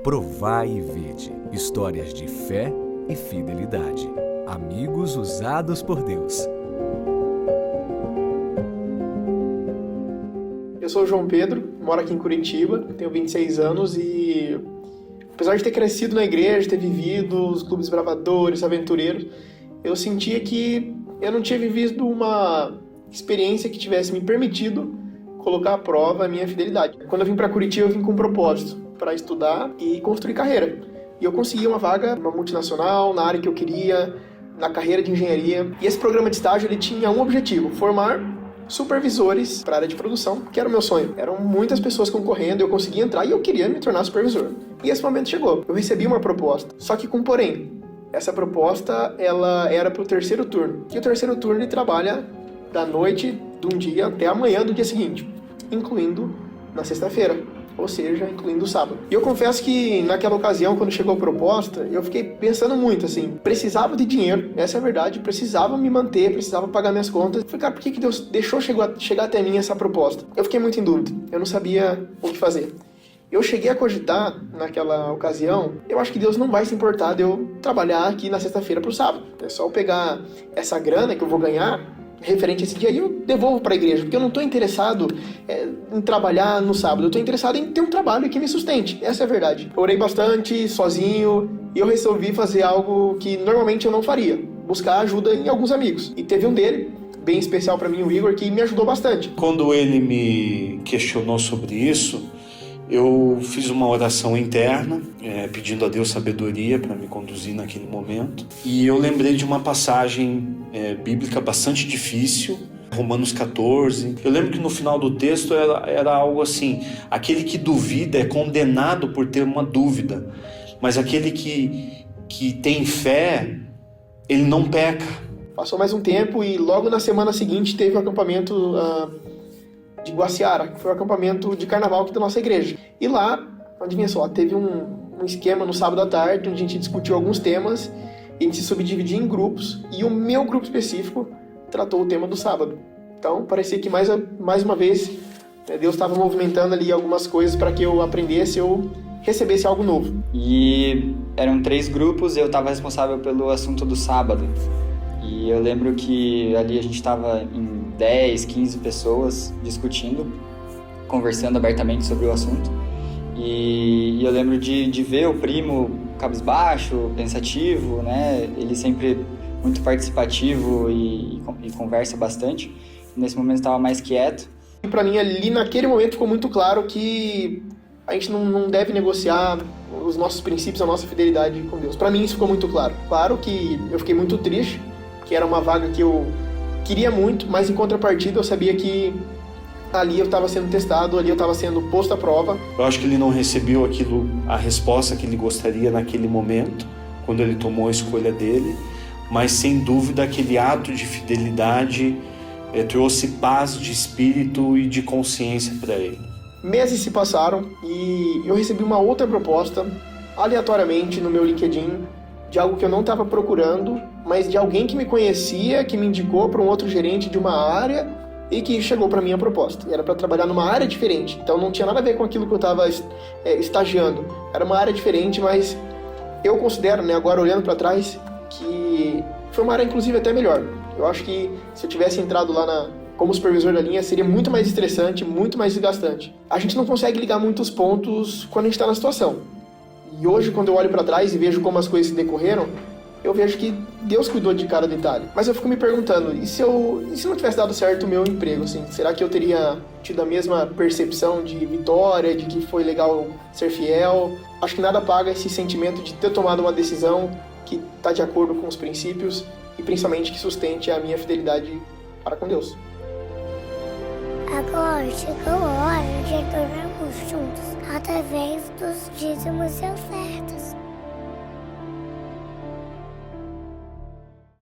Provai e vede, histórias de fé e fidelidade. Amigos usados por Deus. Eu sou o João Pedro, moro aqui em Curitiba, tenho 26 anos e apesar de ter crescido na igreja, ter vivido os clubes bravadores, aventureiros, eu sentia que eu não tinha vivido uma experiência que tivesse me permitido colocar à prova a minha fidelidade. Quando eu vim para Curitiba, eu vim com um propósito para estudar e construir carreira. E eu consegui uma vaga numa multinacional, na área que eu queria, na carreira de engenharia. E esse programa de estágio ele tinha um objetivo: formar supervisores para a área de produção, que era o meu sonho. Eram muitas pessoas concorrendo, eu consegui entrar e eu queria me tornar supervisor. E esse momento chegou. Eu recebi uma proposta, só que com um porém. Essa proposta ela era para o terceiro turno. E o terceiro turno ele trabalha da noite de um dia até amanhã do dia seguinte, incluindo na sexta-feira. Ou seja, incluindo o sábado. E eu confesso que naquela ocasião, quando chegou a proposta, eu fiquei pensando muito, assim, precisava de dinheiro, essa é a verdade, precisava me manter, precisava pagar minhas contas. Eu falei, cara, por que Deus deixou chegar até mim essa proposta? Eu fiquei muito em dúvida, eu não sabia o que fazer. Eu cheguei a cogitar, naquela ocasião, eu acho que Deus não vai se importar de eu trabalhar aqui na sexta-feira pro sábado. É só eu pegar essa grana que eu vou ganhar referente a esse dia, e eu devolvo para a igreja, porque eu não estou interessado em trabalhar no sábado, eu estou interessado em ter um trabalho que me sustente, essa é a verdade. Eu orei bastante, sozinho, e eu resolvi fazer algo que normalmente eu não faria, buscar ajuda em alguns amigos. E teve um dele, bem especial para mim, o Igor, que me ajudou bastante. Quando ele me questionou sobre isso, eu fiz uma oração interna, pedindo a Deus sabedoria para me conduzir naquele momento. E eu lembrei de uma passagem bíblica bastante difícil, Romanos 14. Eu lembro que no final do texto era algo assim: aquele que duvida é condenado por ter uma dúvida, mas aquele que tem fé, ele não peca. Passou mais um tempo e logo na semana seguinte teve o acampamento de Guaciara, que foi o acampamento de carnaval aqui da nossa igreja. E lá, adivinha só, teve um esquema no sábado à tarde, onde a gente discutiu alguns temas, e a gente se subdividia em grupos, e o meu grupo específico tratou o tema do sábado. Então, parecia que mais uma vez, Deus estava movimentando ali algumas coisas para que eu aprendesse ou recebesse algo novo. E eram 3 grupos, eu estava responsável pelo assunto do sábado. E eu lembro que ali a gente estava em 10, 15 pessoas discutindo, conversando abertamente sobre o assunto. E eu lembro de ver o primo cabisbaixo, pensativo, né? Ele sempre muito participativo e conversa bastante. Nesse momento estava mais quieto. E para mim ali naquele momento ficou muito claro que a gente não deve negociar os nossos princípios, a nossa fidelidade com Deus. Para mim isso ficou muito claro. Claro que eu fiquei muito triste, que era uma vaga que eu queria muito, mas em contrapartida eu sabia que ali eu estava sendo testado, ali eu estava sendo posto à prova. Eu acho que ele não recebeu a resposta que ele gostaria naquele momento, quando ele tomou a escolha dele, mas sem dúvida aquele ato de fidelidade trouxe paz de espírito e de consciência para ele. Meses se passaram e eu recebi uma outra proposta, aleatoriamente no meu LinkedIn, de algo que eu não estava procurando, mas de alguém que me conhecia, que me indicou para um outro gerente de uma área e que chegou para mim a proposta. E era para trabalhar numa área diferente, então não tinha nada a ver com aquilo que eu estava estagiando. Era uma área diferente, mas eu considero, agora olhando para trás, que foi uma área inclusive até melhor. Eu acho que se eu tivesse entrado lá como supervisor da linha, seria muito mais estressante, muito mais desgastante. A gente não consegue ligar muitos pontos quando a gente está na situação. E hoje, quando eu olho para trás e vejo como as coisas se decorreram, eu vejo que Deus cuidou de cada detalhe. Mas eu fico me perguntando, e se não tivesse dado certo o meu emprego, assim, será que eu teria tido a mesma percepção de vitória, de que foi legal ser fiel? Acho que nada paga esse sentimento de ter tomado uma decisão que está de acordo com os princípios e principalmente que sustente a minha fidelidade para com Deus. Agora chegou a hora de adorarmos juntos através dos dízimos e ofertas.